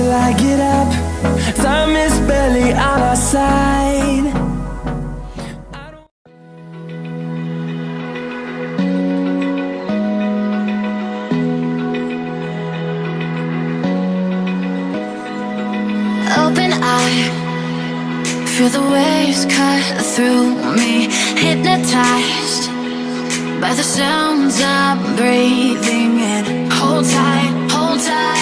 till I get up. Time is barely on our side. Open eye, feel the waves cut through me. Hypnotized by the sounds I'm breathing in. Hold tight, hold tight.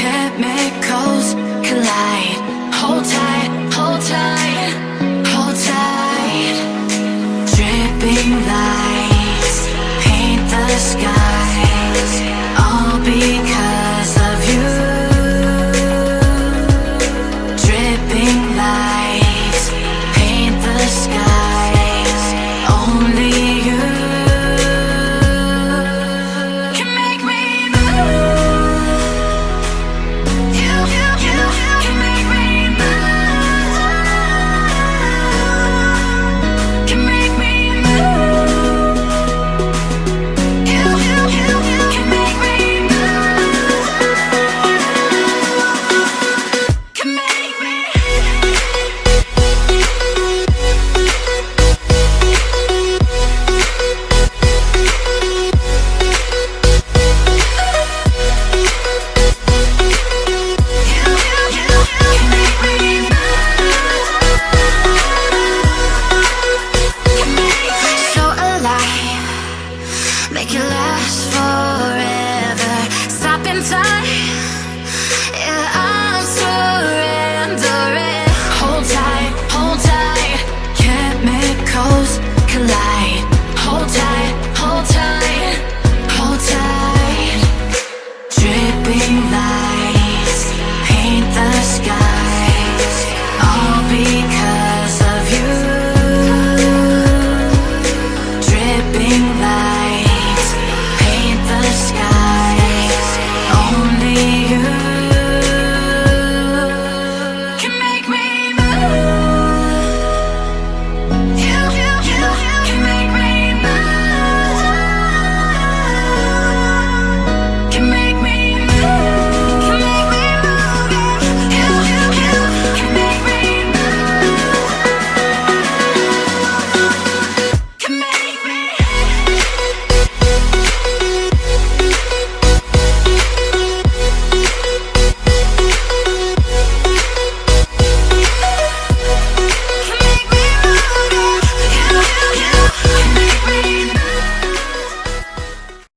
Chemicals collide. Hold tight,